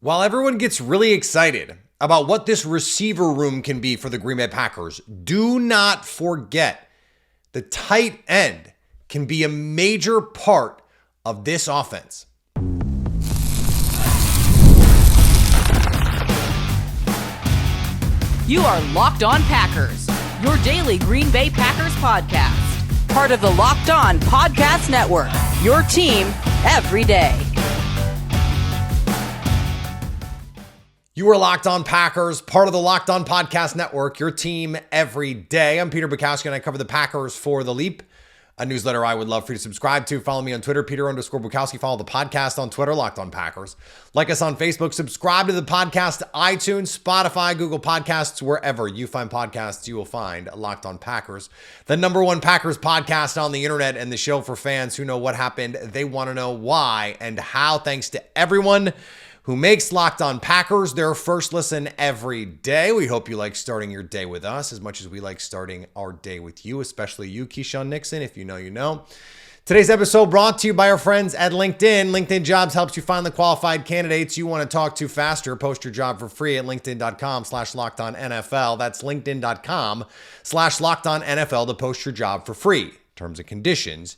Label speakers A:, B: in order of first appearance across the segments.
A: While everyone gets really excited about what this receiver room can be for the Green Bay Packers, do not forget the tight end can be a major part of this offense.
B: You are Locked On Packers, your daily Green Bay Packers podcast. Part of the Locked On Podcast Network, your team every day.
A: You are Locked On Packers, part of the Locked On Podcast Network, your team every day. I'm Peter Bukowski, and I cover the Packers for The Leap, a newsletter I would love for you to subscribe to. Follow me on Twitter, Peter_Bukowski. Follow the podcast on Twitter, Locked On Packers. Like us on Facebook. Subscribe to the podcast, iTunes, Spotify, Google Podcasts, wherever you find podcasts, you will find Locked On Packers, the number one Packers podcast on the internet, and the show for fans who know what happened. They want to know why and how. Thanks to everyone who makes Locked On Packers their first listen every day. We hope you like starting your day with us as much as we like starting our day with you, especially you, Keyshawn Nixon. If you know, you know. Today's episode brought to you by our friends at LinkedIn. LinkedIn Jobs helps you find the qualified candidates you want to talk to faster. Post your job for free at linkedin.com/LockedOnNFL. That's linkedin.com/LockedOnNFL to post your job for free. Terms and conditions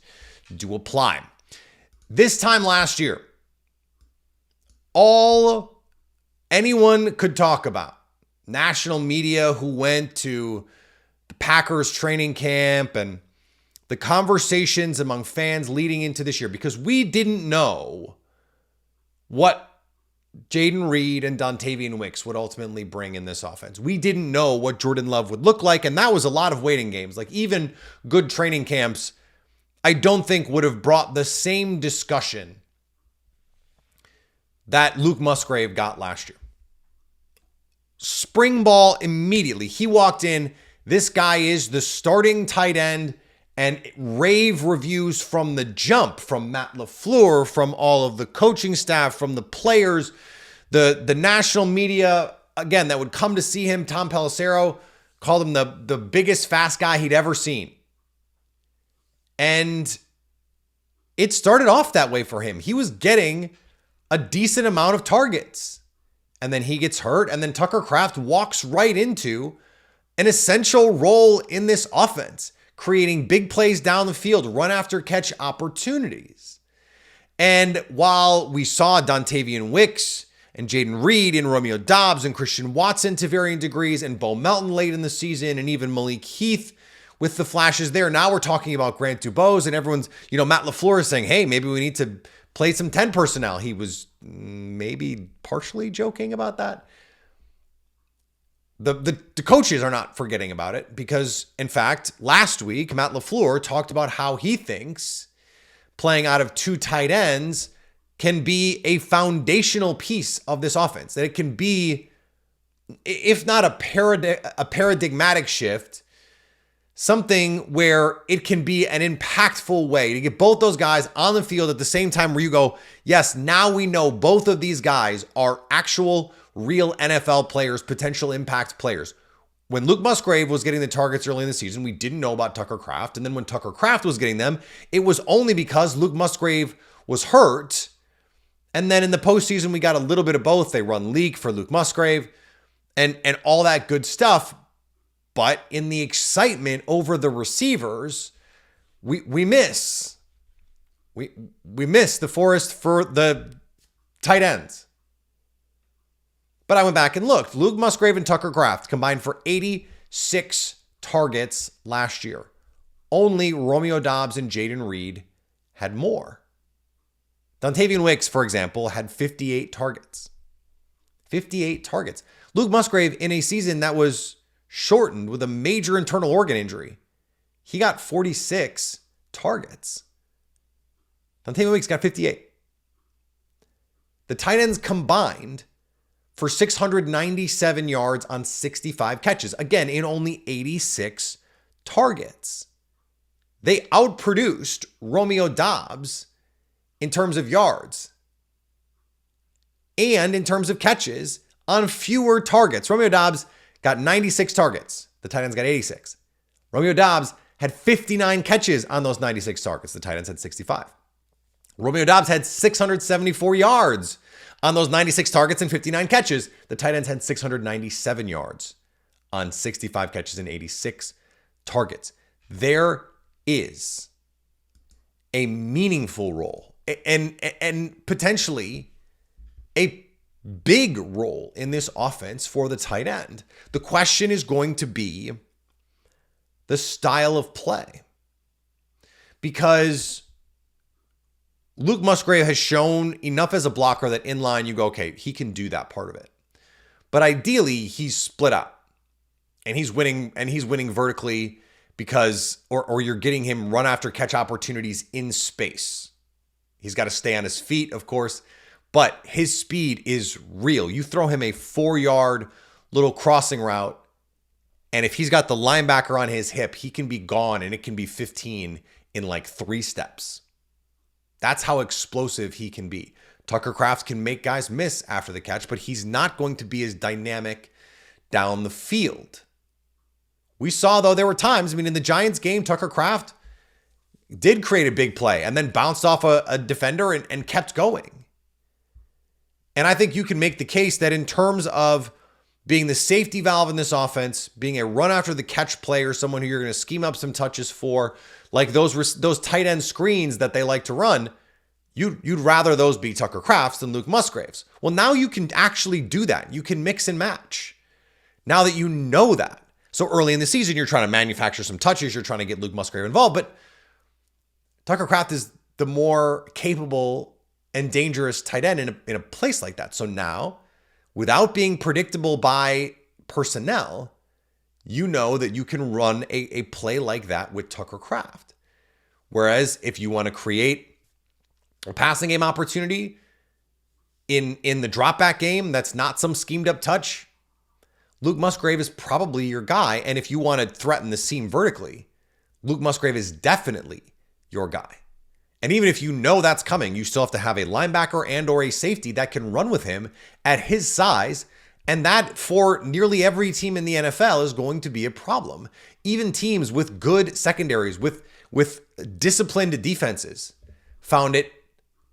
A: do apply. This time last year, all anyone could talk about, national media who went to the Packers training camp and the conversations among fans leading into this year, because we didn't know what Jayden Reed and Dontavian Wicks would ultimately bring in this offense. We didn't know what Jordan Love would look like, and that was a lot of waiting games. Like, even good training camps, I don't think would have brought the same discussion that Luke Musgrave got last year. Spring ball immediately. He walked in. This guy is the starting tight end, and rave reviews from the jump, from Matt LaFleur, from all of the coaching staff, from the players, the national media, again, that would come to see him. Tom Pelissero called him the biggest fast guy he'd ever seen. And it started off that way for him. He was getting a decent amount of targets, and then he gets hurt, and then Tucker Kraft walks right into an essential role in this offense, creating big plays down the field, run after catch opportunities. And while we saw Dontavian Wicks and Jayden Reed and Romeo Doubs and Christian Watson to varying degrees, and Bo Melton late in the season, and even Malik Heath with the flashes there, now we're talking about Grant Dubose, and everyone's, Matt LaFleur is saying, hey, maybe we need to play some 10 personnel. He was maybe partially joking about that. The coaches are not forgetting about it, because, in fact, last week, Matt LaFleur talked about how he thinks playing out of two tight ends can be a foundational piece of this offense, that it can be, if not a paradigmatic shift, something where it can be an impactful way to get both those guys on the field at the same time, where you go, yes, now we know both of these guys are actual, real NFL players, potential impact players. When Luke Musgrave was getting the targets early in the season, we didn't know about Tucker Kraft. And then when Tucker Kraft was getting them, it was only because Luke Musgrave was hurt. And then in the postseason, we got a little bit of both. They run leak for Luke Musgrave and all that good stuff. But in the excitement over the receivers, we miss. We miss the forest for the tight ends. But I went back and looked. Luke Musgrave and Tucker Kraft combined for 86 targets last year. Only Romeo Doubs and Jayden Reed had more. Dontavian Wicks, for example, had 58 targets. 58 targets. Luke Musgrave, in a season that was shortened with a major internal organ injury, he got 46 targets. Dontavian Wicks got 58. The tight ends combined for 697 yards on 65 catches. Again, in only 86 targets. They outproduced Romeo Doubs in terms of yards and in terms of catches on fewer targets. Romeo Doubs got 96 targets. The tight ends got 86. Romeo Doubs had 59 catches on those 96 targets. The tight ends had 65. Romeo Doubs had 674 yards On those 96 targets and 59 catches, the tight ends had 697 yards on 65 catches and 86 targets. There is a meaningful role and potentially a big role in this offense for the tight end. The question is going to be the style of play, because Luke Musgrave has shown enough as a blocker that in line you go, okay, he can do that part of it. But ideally, he's split up and he's winning vertically because, or you're getting him run after catch opportunities in space. He's got to stay on his feet, of course, but his speed is real. You throw him a 4-yard little crossing route, and if he's got the linebacker on his hip, he can be gone and it can be 15 in like 3 steps. That's how explosive he can be. Tucker Kraft can make guys miss after the catch, but he's not going to be as dynamic down the field. We saw, though, there were times, in the Giants game, Tucker Kraft did create a big play and then bounced off a defender and kept going. And I think you can make the case that in terms of being the safety valve in this offense, being a run after the catch player, someone who you're going to scheme up some touches for, like those tight end screens that they like to run, you'd rather those be Tucker Kraft's than Luke Musgrave's. Well, now you can actually do that. You can mix and match. Now that you know that. So early in the season, you're trying to manufacture some touches. You're trying to get Luke Musgrave involved, but Tucker Kraft is the more capable and dangerous tight end in a place like that. So now, without being predictable by personnel, you know that you can run a play like that with Tucker Kraft. Whereas if you want to create a passing game opportunity in the drop back game, that's not some schemed up touch, Luke Musgrave is probably your guy. And if you want to threaten the seam vertically, Luke Musgrave is definitely your guy. And even if you know that's coming, you still have to have a linebacker and or a safety that can run with him at his size. And that, for nearly every team in the NFL, is going to be a problem. Even teams with good secondaries, with disciplined defenses, found it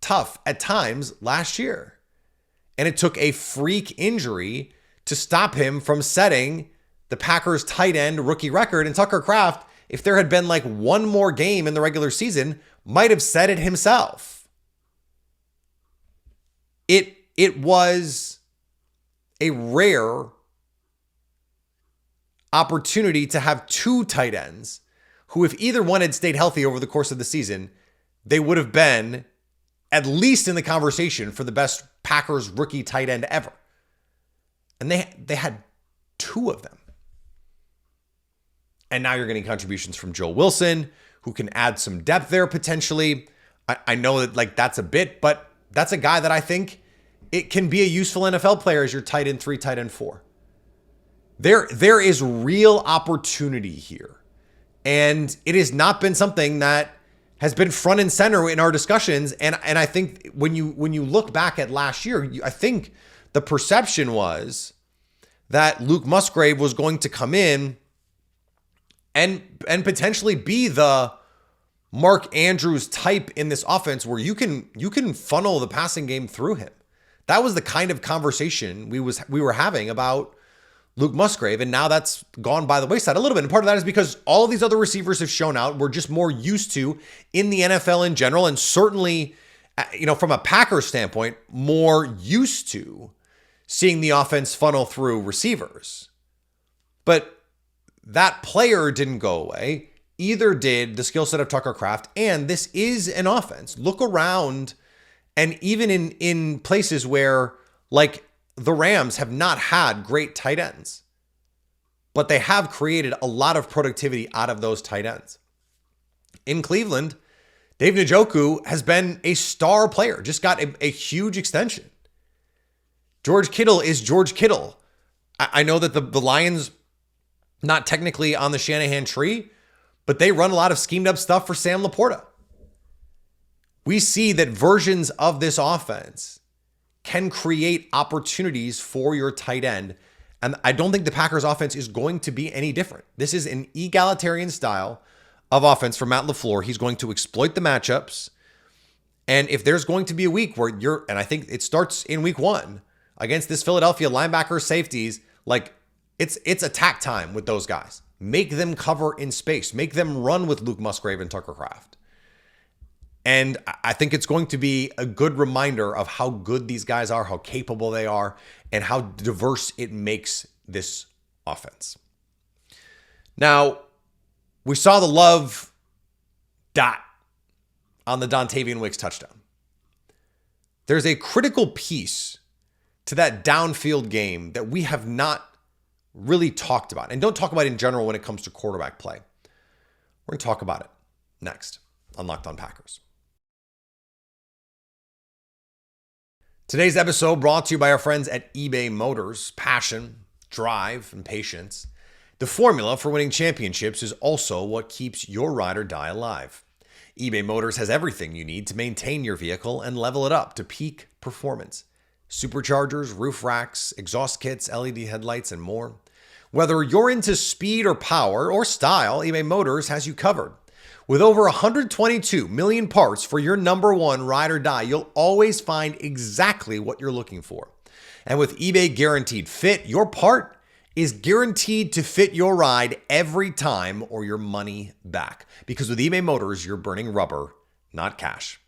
A: tough at times last year. And it took a freak injury to stop him from setting the Packers tight end rookie record. And Tucker Kraft, if there had been like one more game in the regular season, might have said it himself. It was a rare opportunity to have 2 tight ends who, if either one had stayed healthy over the course of the season, they would have been at least in the conversation for the best Packers rookie tight end ever. And they had 2 of them. And now you're getting contributions from Joe Wilson, who can add some depth there potentially. I know that that's a bit, but that's a guy that I think it can be a useful NFL player as your tight end 3, tight end 4. There is real opportunity here. And it has not been something that has been front and center in our discussions. And I think when you look back at last year, I think the perception was that Luke Musgrave was going to come in and potentially be the Mark Andrews type in this offense where you can funnel the passing game through him. That was the kind of conversation we were having about Luke Musgrave, and now that's gone by the wayside a little bit. And part of that is because all of these other receivers have shown out. We're just more used to in the NFL in general, and certainly, from a Packers standpoint, more used to seeing the offense funnel through receivers. But that player didn't go away. Either did the skill set of Tucker Kraft, and this is an offense. Look around, and even in places where, like, the Rams have not had great tight ends, but they have created a lot of productivity out of those tight ends. In Cleveland, Dave Njoku has been a star player, just got a huge extension. George Kittle is George Kittle. I know that the Lions, not technically on the Shanahan tree, but they run a lot of schemed up stuff for Sam Laporta. We see that versions of this offense can create opportunities for your tight end. And I don't think the Packers offense is going to be any different. This is an egalitarian style of offense for Matt LaFleur. He's going to exploit the matchups And if there's going to be a week where and I think it starts in week 1 against this Philadelphia linebacker safeties, like it's attack time with those guys. Make them cover in space. Make them run with Luke Musgrave and Tucker Kraft. And I think it's going to be a good reminder of how good these guys are, how capable they are, and how diverse it makes this offense. Now, we saw the love dot on the Dontavian Wicks touchdown. There's a critical piece to that downfield game that we have not really talked about, and don't talk about in general when it comes to quarterback play. We're going to talk about it next on Locked On Packers. Today's episode brought to you by our friends at eBay Motors. Passion, drive, and patience. The formula for winning championships is also what keeps your ride or die alive. eBay Motors has everything you need to maintain your vehicle and level it up to peak performance. Superchargers, roof racks, exhaust kits, LED headlights, and more. Whether you're into speed or power or style, eBay Motors has you covered. With over 122 million parts for your number one ride or die, you'll always find exactly what you're looking for. And with eBay Guaranteed Fit, your part is guaranteed to fit your ride every time or your money back. Because with eBay Motors, you're burning rubber, not cash.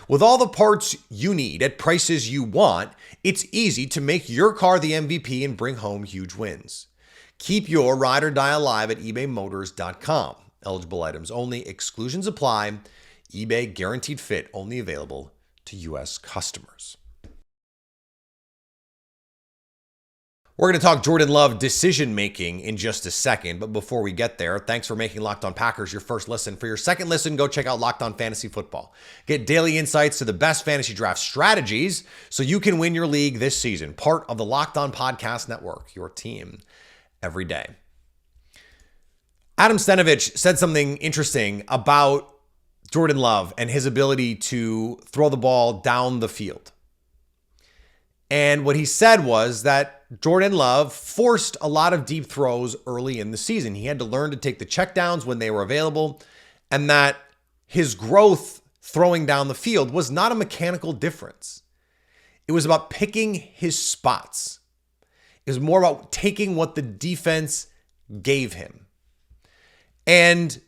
A: With all the parts you need at prices you want, it's easy to make your car the MVP and bring home huge wins. Keep your ride or die alive at ebaymotors.com. Eligible items only. Exclusions apply. eBay Guaranteed Fit only available to U.S. customers. We're going to talk Jordan Love decision-making in just a second, but before we get there, thanks for making Locked On Packers your first listen. For your second listen, go check out Locked On Fantasy Football. Get daily insights to the best fantasy draft strategies so you can win your league this season. Part of the Locked On Podcast Network, your team every day. Adam Stenavich said something interesting about Jordan Love and his ability to throw the ball down the field. And what he said was that Jordan Love forced a lot of deep throws early in the season. He had to learn to take the checkdowns when they were available, and that his growth throwing down the field was not a mechanical difference. It was about picking his spots. It was more about taking what the defense gave him. And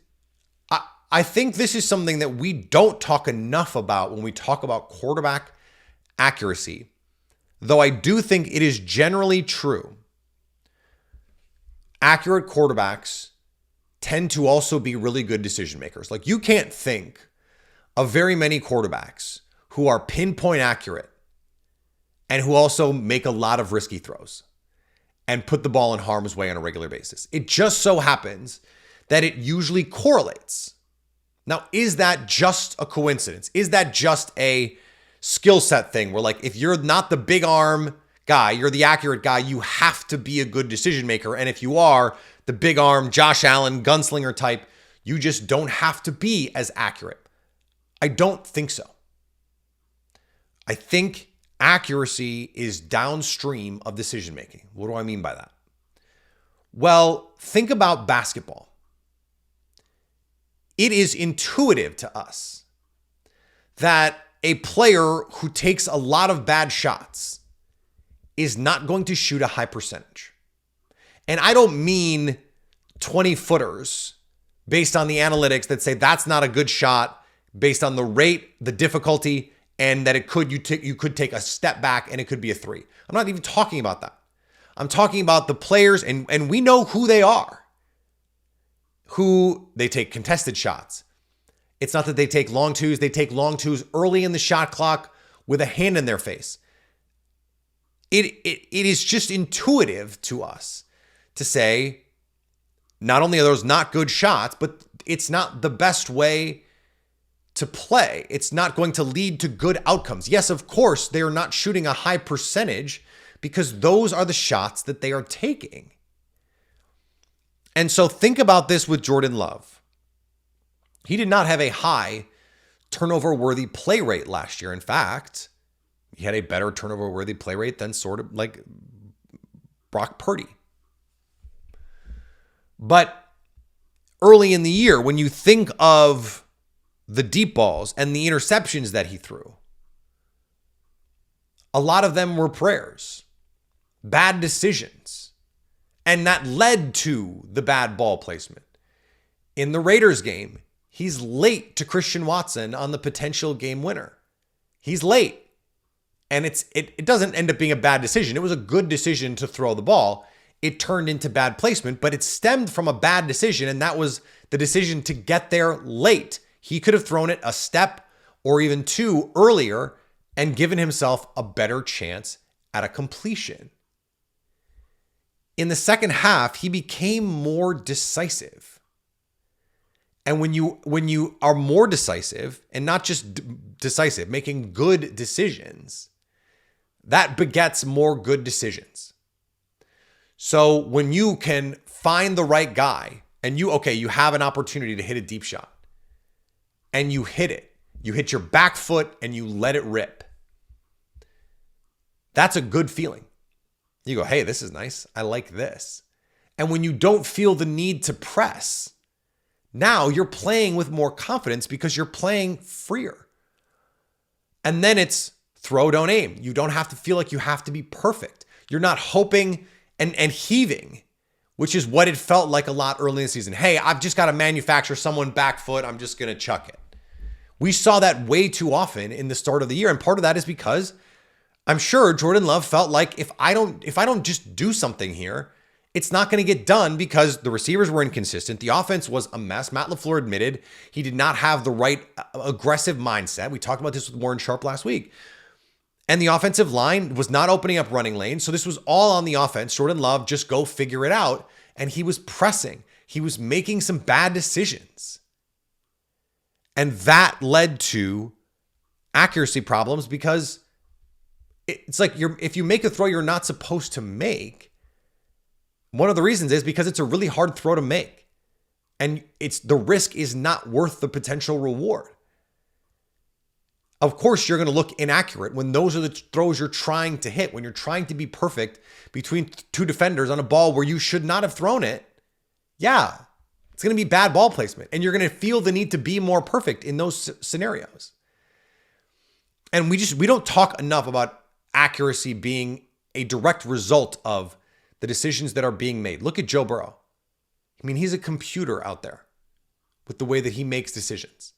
A: I think this is something that we don't talk enough about when we talk about quarterback accuracy, though I do think it is generally true. Accurate quarterbacks tend to also be really good decision makers. Like, you can't think of very many quarterbacks who are pinpoint accurate and who also make a lot of risky throws and put the ball in harm's way on a regular basis. It just so happens that it usually correlates. Now, is that just a coincidence? Is that just a skill set thing where, like, if you're not the big arm guy, you're the accurate guy, you have to be a good decision maker. And if you are the big arm, Josh Allen, gunslinger type, you just don't have to be as accurate. I don't think so. I think accuracy is downstream of decision making. What do I mean by that? Well, think about basketball. It is intuitive to us that a player who takes a lot of bad shots is not going to shoot a high percentage. And I don't mean 20-footers based on the analytics that say that's not a good shot based on the rate, the difficulty, and that you could take a step back and it could be a three. I'm not even talking about that. I'm talking about the players, and we know who they are, who they take contested shots. It's not that they take long twos. They take long twos early in the shot clock with a hand in their face. It is just intuitive to us to say, not only are those not good shots, but it's not the best way to play. It's not going to lead to good outcomes. Yes, of course, they are not shooting a high percentage because those are the shots that they are taking. And so think about this with Jordan Love. He did not have a high turnover-worthy play rate last year. In fact, he had a better turnover-worthy play rate than sort of like Brock Purdy. But early in the year, when you think of the deep balls and the interceptions that he threw, a lot of them were prayers, bad decisions, and that led to the bad ball placement. In the Raiders game, he's late to Christian Watson on the potential game winner. He's late. And it doesn't end up being a bad decision. It was a good decision to throw the ball. It turned into bad placement, but it stemmed from a bad decision, and that was the decision to get there late. He could have thrown it a step or even two earlier and given himself a better chance at a completion. In the second half, he became more decisive. And when you are more decisive, and not just decisive, making good decisions, that begets more good decisions. So when you can find the right guy and you have an opportunity to hit a deep shot and you hit it, you hit your back foot and you let it rip. That's a good feeling. You go, hey, this is nice. I like this. And when you don't feel the need to press, now you're playing with more confidence because you're playing freer. And then it's throw, don't aim. You don't have to feel like you have to be perfect. You're not hoping and heaving, which is what it felt like a lot early in the season. Hey, I've just got to manufacture someone back foot. I'm just going to chuck it. We saw that way too often in the start of the year. And part of that is because I'm sure Jordan Love felt like if I don't just do something here, it's not going to get done because the receivers were inconsistent. The offense was a mess. Matt LaFleur admitted he did not have the right aggressive mindset. We talked about this with Warren Sharp last week. And the offensive line was not opening up running lanes. So this was all on the offense. Jordan Love, just go figure it out. And he was pressing. He was making some bad decisions. And that led to accuracy problems because it's like if you make a throw you're not supposed to make, one of the reasons is because it's a really hard throw to make. And the risk is not worth the potential reward. Of course, you're going to look inaccurate when those are the throws you're trying to hit, when you're trying to be perfect between two defenders on a ball where you should not have thrown it. Yeah, it's going to be bad ball placement, and you're going to feel the need to be more perfect in those scenarios. And we don't talk enough about accuracy being a direct result of the decisions that are being made. Look at Joe Burrow. I mean, he's a computer out there with the way that he makes decisions.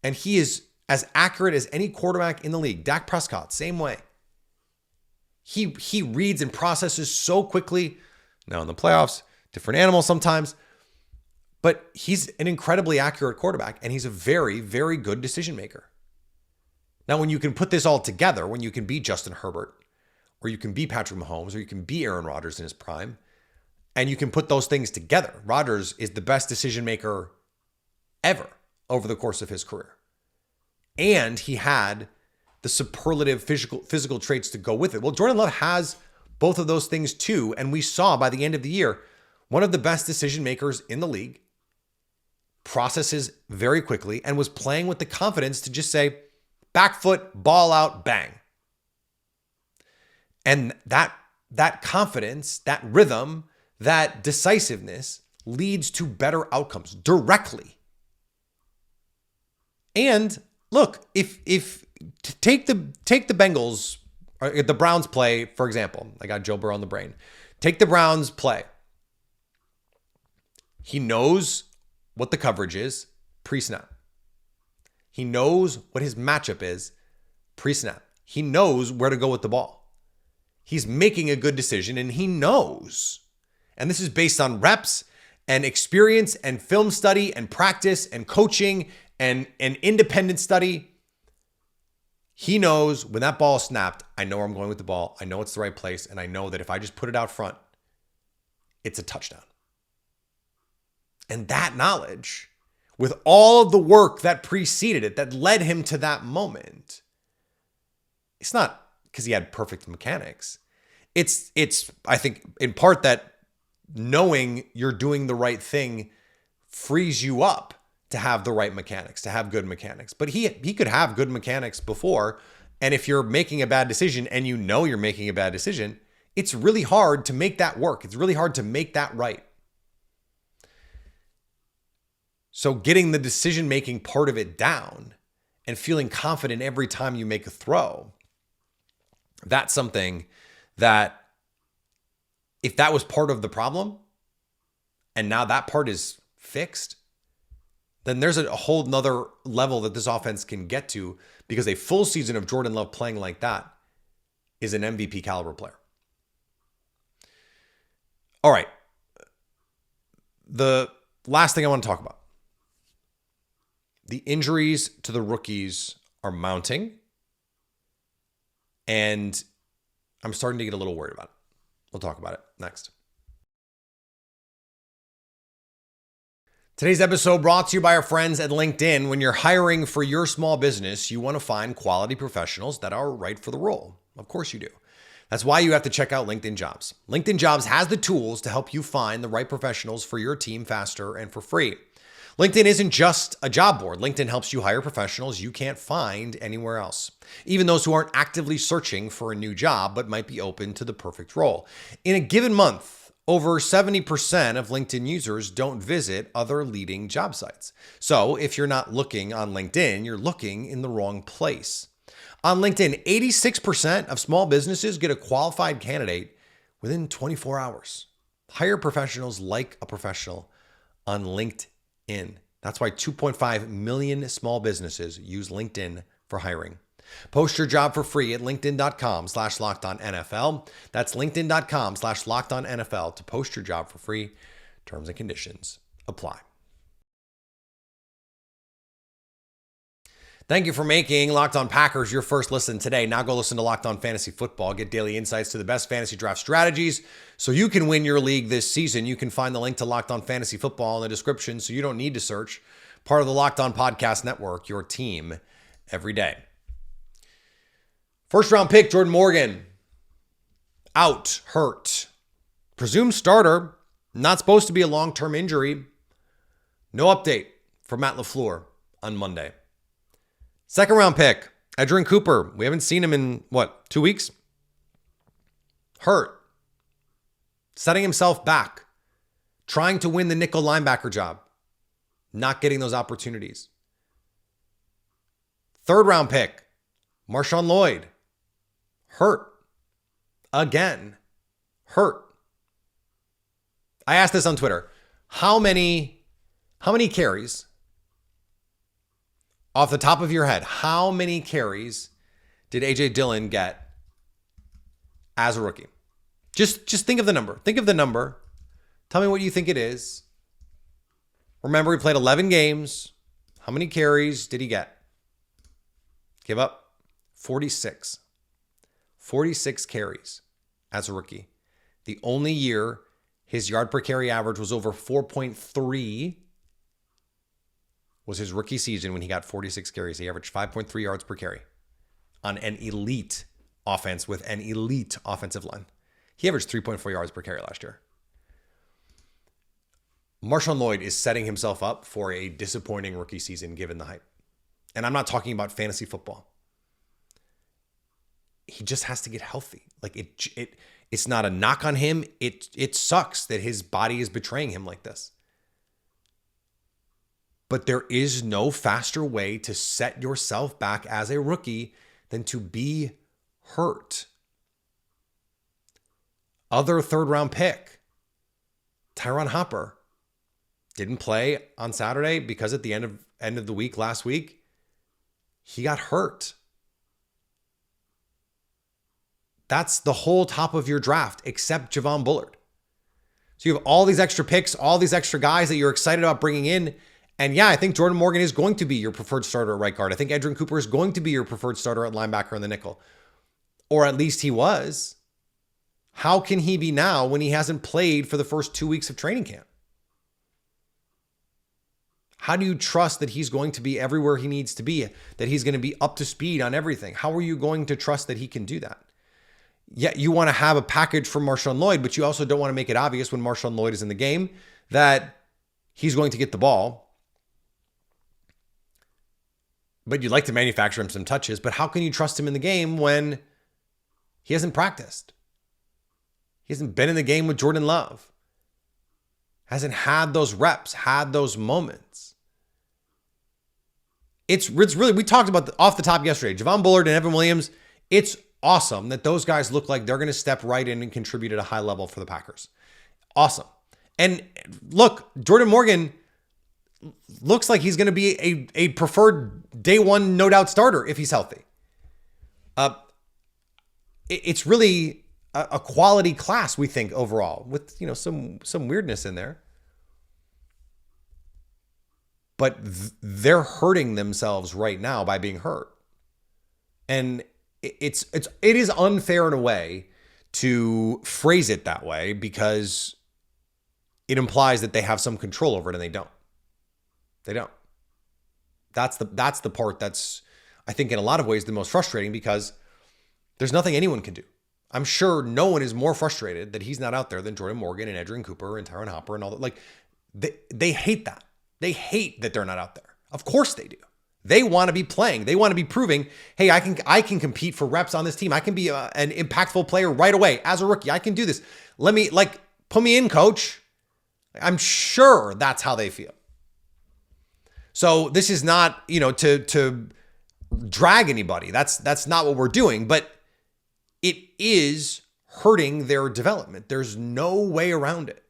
A: And he is as accurate as any quarterback in the league. Dak Prescott, same way. He reads and processes so quickly. Now in the playoffs, different animal sometimes. But he's an incredibly accurate quarterback, and he's a very, very good decision maker. Now, when you can put this all together, when you can be Justin Herbert, or you can be Patrick Mahomes, or you can be Aaron Rodgers in his prime, and you can put those things together, Rodgers is the best decision maker ever over the course of his career. And he had the superlative physical traits to go with it. Well, Jordan Love has both of those things too. And we saw by the end of the year, one of the best decision makers in the league, processes very quickly, and was playing with the confidence to just say, back foot, ball out, bang. And that confidence, that rhythm, that decisiveness leads to better outcomes directly. And look, if take the Bengals, or the Browns play, for example. I got Joe Burrow on the brain. Take the Browns play. He knows what the coverage is pre-snap. He knows what his matchup is pre-snap. He knows where to go with the ball. He's making a good decision, and he knows. And this is based on reps and experience and film study and practice and coaching and independent study. He knows when that ball is snapped, I know where I'm going with the ball. I know it's the right place. And I know that if I just put it out front, it's a touchdown. And that knowledge, with all of the work that preceded it, that led him to that moment, it's not because he had perfect mechanics. It's I think in part that knowing you're doing the right thing frees you up to have the right mechanics, to have good mechanics. But he could have good mechanics before. And if you're making a bad decision and you know you're making a bad decision, it's really hard to make that work. It's really hard to make that right. So getting the decision-making part of it down and feeling confident every time you make a throw, that's something that if that was part of the problem and now that part is fixed, then there's a whole nother level that this offense can get to, because a full season of Jordan Love playing like that is an MVP caliber player. All right. The last thing I want to talk about. The injuries to the rookies are mounting, and I'm starting to get a little worried about it. We'll talk about it next. Today's episode brought to you by our friends at LinkedIn. When you're hiring for your small business, you want to find quality professionals that are right for the role. Of course you do. That's why you have to check out LinkedIn Jobs. LinkedIn Jobs has the tools to help you find the right professionals for your team faster and for free. LinkedIn isn't just a job board. LinkedIn helps you hire professionals you can't find anywhere else, even those who aren't actively searching for a new job but might be open to the perfect role. In a given month, over 70% of LinkedIn users don't visit other leading job sites. So if you're not looking on LinkedIn, you're looking in the wrong place. On LinkedIn, 86% of small businesses get a qualified candidate within 24 hours. Hire professionals like a professional on LinkedIn. That's why 2.5 million small businesses use LinkedIn for hiring. Post your job for free at linkedin.com/lockedonnfl. That's linkedin.com/lockedonnfl to post your job for free. Terms and conditions apply. Thank you for making Locked On Packers your first listen today. Now go listen to Locked On Fantasy Football. Get daily insights to the best fantasy draft strategies so you can win your league this season. You can find the link to Locked On Fantasy Football in the description, so you don't need to search. Part of the Locked On Podcast Network, your team every day. First round pick, Jordan Morgan, out, hurt. Presumed starter, not supposed to be a long-term injury. No update from Matt LaFleur on Monday. Second round pick, Edgerrin Cooper. We haven't seen him in, 2 weeks? Hurt. Setting himself back. Trying to win the nickel linebacker job. Not getting those opportunities. Third round pick, Marshawn Lloyd. Hurt. Again. Hurt. I asked this on Twitter. How many carries, off the top of your head, how many carries did A.J. Dillon get as a rookie? Just think of the number. Think of the number. Tell me what you think it is. Remember, he played 11 games. How many carries did he get? Give up 46. 46 carries as a rookie. The only year his yard per carry average was over 4.3 was his rookie season when he got 46 carries. He averaged 5.3 yards per carry on an elite offense with an elite offensive line. He averaged 3.4 yards per carry last year. Marshawn Lloyd is setting himself up for a disappointing rookie season given the hype. And I'm not talking about fantasy football. He just has to get healthy. Like it's not a knock on him. It sucks that his body is betraying him like this. But there is no faster way to set yourself back as a rookie than to be hurt. Other third round pick, Tyron Hopper, didn't play on Saturday because at the end of the week last week, he got hurt. That's the whole top of your draft except Javon Bullard. So you have all these extra picks, all these extra guys that you're excited about bringing in. And yeah, I think Jordan Morgan is going to be your preferred starter at right guard. I think Edgerrin Cooper is going to be your preferred starter at linebacker in the nickel. Or at least he was. How can he be now when he hasn't played for the first 2 weeks of training camp? How do you trust that he's going to be everywhere he needs to be, that he's going to be up to speed on everything? How are you going to trust that he can do that? Yeah, you want to have a package for Marshawn Lloyd, but you also don't want to make it obvious when Marshawn Lloyd is in the game that he's going to get the ball. But you'd like to manufacture him some touches, but how can you trust him in the game when he hasn't practiced? He hasn't been in the game with Jordan Love. Hasn't had those reps, had those moments. It's really, we talked about off the top yesterday, Javon Bullard and Evan Williams. It's awesome that those guys look like they're going to step right in and contribute at a high level for the Packers. Awesome. And look, Jordan Morgan looks like he's going to be a preferred day one, no doubt starter if he's healthy. It's really a quality class, we think, overall, with, you know, some weirdness in there. But they're hurting themselves right now by being hurt. And it is unfair in a way to phrase it that way, because it implies that they have some control over it, and they don't. They don't. That's the part that's, I think, in a lot of ways the most frustrating, because there's nothing anyone can do. I'm sure no one is more frustrated that he's not out there than Jordan Morgan and Adrian Cooper and Tyron Hopper and all that. Like, they hate that. They hate that they're not out there. Of course they do. They want to be playing. They want to be proving, hey, I can compete for reps on this team. I can be an impactful player right away as a rookie. I can do this. Put me in, coach. I'm sure that's how they feel. So this is not, to drag anybody. That's not what we're doing, but it is hurting their development. There's no way around it.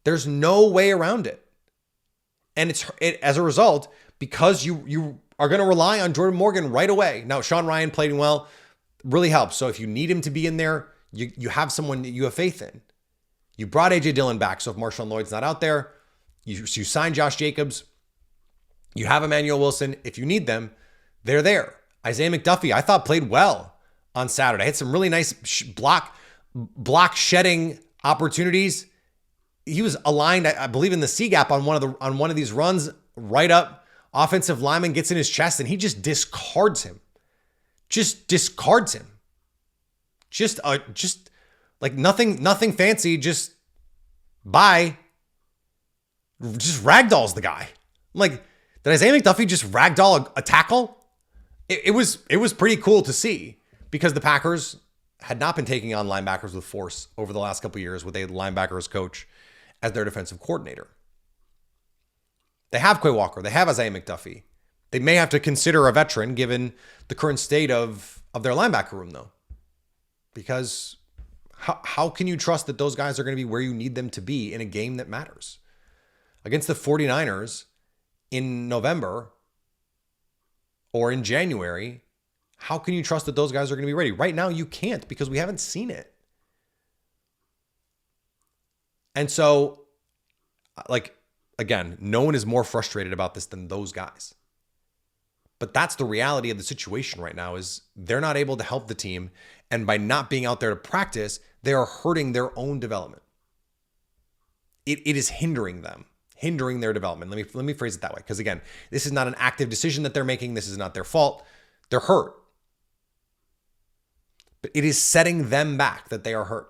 A: There's no way around it. And as a result, because you are going to rely on Jordan Morgan right away. Now, Sean Ryan played well, really helps. So if you need him to be in there, you have someone that you have faith in. You brought A.J. Dillon back, so if Marshawn Lloyd's not out there, you signed Josh Jacobs. You have Emmanuel Wilson. If you need them, they're there. Isaiah McDuffie, I thought, played well on Saturday. Had some really nice block shedding opportunities. He was aligned, I believe, in the C gap on one of these runs, right up. Offensive lineman gets in his chest and he just discards him. Just discards him. Just like nothing fancy. Just ragdolls the guy. I'm like, did Isaiah McDuffie just ragdoll a tackle? It was pretty cool to see, because the Packers had not been taking on linebackers with force over the last couple of years with a linebackers coach as their defensive coordinator. They have Quay Walker. They have Isaiah McDuffie. They may have to consider a veteran given the current state of their linebacker room, though. Because how can you trust that those guys are going to be where you need them to be in a game that matters? Against the 49ers in November or in January, how can you trust that those guys are going to be ready? Right now, you can't, because we haven't seen it. And so, again, no one is more frustrated about this than those guys. But that's the reality of the situation right now, is they're not able to help the team. And by not being out there to practice, they are hurting their own development. It is hindering them, hindering their development. Let me phrase it that way. Because again, this is not an active decision that they're making. This is not their fault. They're hurt. But it is setting them back that they are hurt.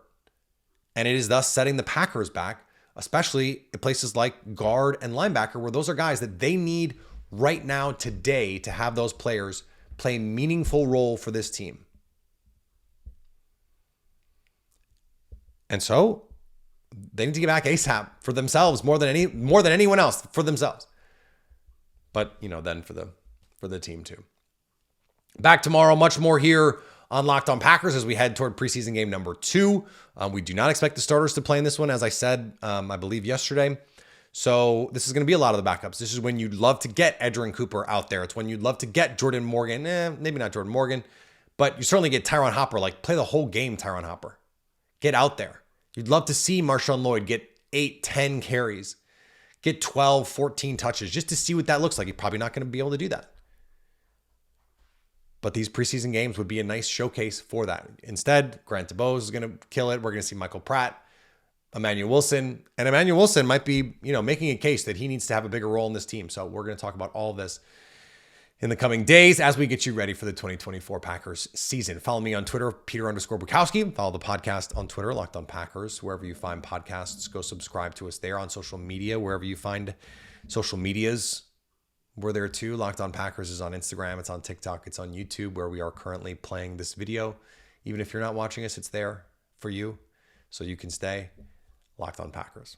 A: And it is thus setting the Packers back, especially in places like guard and linebacker, where those are guys that they need right now, today, to have those players play a meaningful role for this team. And so they need to get back ASAP for themselves, more than anyone else, for themselves. But, then for the team too. Back tomorrow, much more here on Locked On Packers as we head toward preseason game number 2. We do not expect the starters to play in this one, as I said, I believe yesterday. So this is going to be a lot of the backups. This is when you'd love to get Adrian Cooper out there. It's when you'd love to get Jordan Morgan. Maybe not Jordan Morgan, but you certainly get Tyron Hopper. Play the whole game, Tyron Hopper. Get out there. You'd love to see Marshawn Lloyd get 8, 10 carries, get 12, 14 touches, just to see what that looks like. You're probably not going to be able to do that. But these preseason games would be a nice showcase for that. Instead, Grant DeBose is going to kill it. We're going to see Michael Pratt, Emmanuel Wilson. And Emmanuel Wilson might be, making a case that he needs to have a bigger role in this team. So we're going to talk about all of this in the coming days as we get you ready for the 2024 Packers season. Follow me on Twitter, Peter_Bukowski. Follow the podcast on Twitter, Locked On Packers. Wherever you find podcasts, go subscribe to us there. On social media, wherever you find social medias, we're there too. Locked On Packers is on Instagram. It's on TikTok. It's on YouTube, where we are currently playing this video. Even if you're not watching us, it's there for you, so you can stay Locked On Packers.